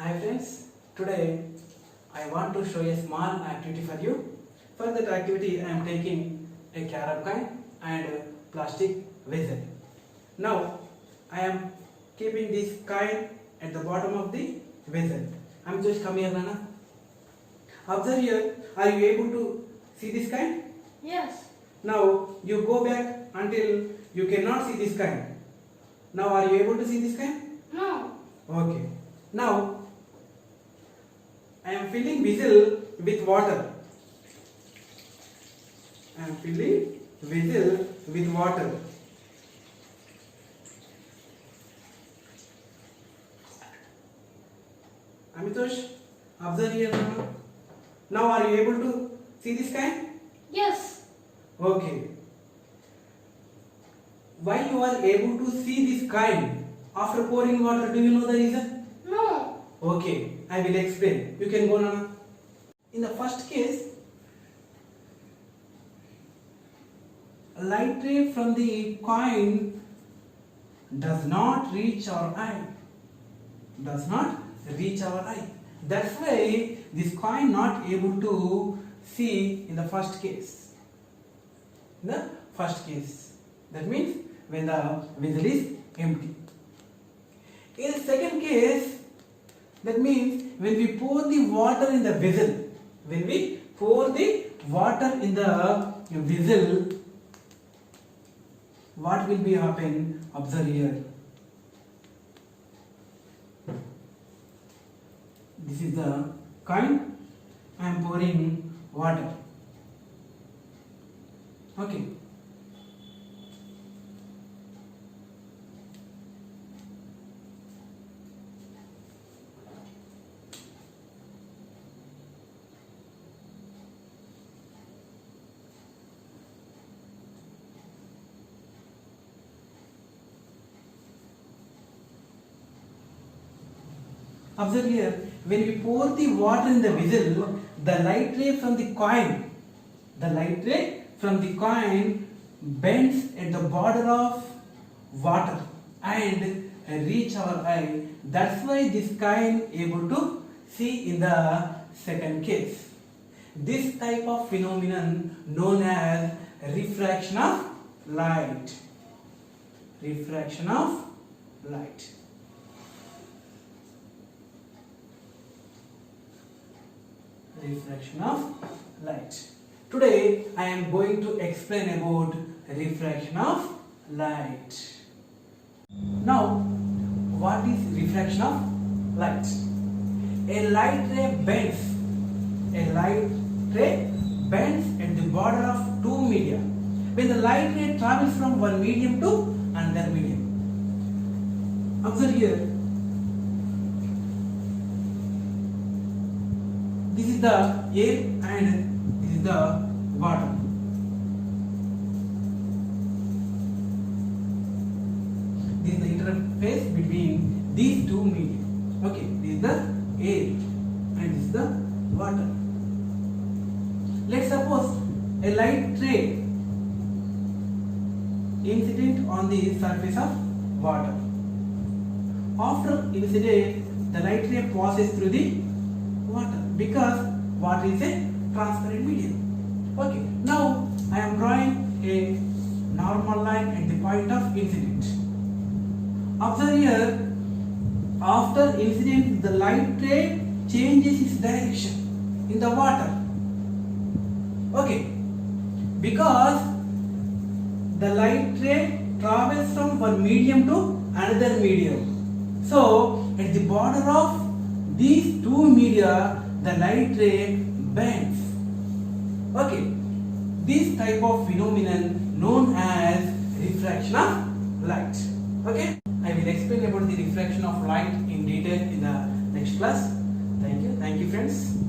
Hi friends, today I want to show a small activity for you. For that activity I am taking a carom coin and a plastic vessel. Now I am keeping this coin at the bottom of the vessel. I am just come here Nana. Observe here, are you able to see this coin? Yes. Now you go back until you cannot see this coin. Now are you able to see this coin? No. Okay. Now I am filling vessel with water. I am filling vessel with water. Amitosh, observe here now. Now are you able to see this coin? Yes. Okay. Why you are able to see this coin after pouring water? Do you know the reason? No. Okay, I will explain. You can go Nana. In the first case, light ray from the coin does not reach our eye. Does not reach our eye. That's why this coin not able to see in the first case. In the first case. That means when the vessel is empty. In the second case, that means when we pour the water in the vessel, when we pour the water in the vessel, what will be happen? Observe here. This is the coin. I am pouring water. Okay. Observe here, when we pour the water in the vessel, the light ray from the coin bends at the border of water and reach our eye. That's why this coin able to see in the second case. This type of phenomenon known as refraction of light. Refraction of light. Refraction of light. Today I am going to explain about refraction of light. Now, what is refraction of light? A light ray bends. A light ray bends at the border of two media. When the light ray travels from one medium to another medium. Observe here. This is the air and this is the water. This is the interface between these two medium. Okay, this is the air and this is the water. Let's suppose a light ray incident on the surface of water. After incident, the light ray passes through the water because water is a transparent medium. Okay, now I am drawing a normal line at the point of incident. Observe here, after incident the light ray changes its direction in the water. Okay, because the light ray travels from one medium to another medium. So at the border of these two media, the light ray bends. Okay, this type of phenomenon known as refraction of light. Okay, I will explain about the refraction of light in detail in the next class. Thank you friends.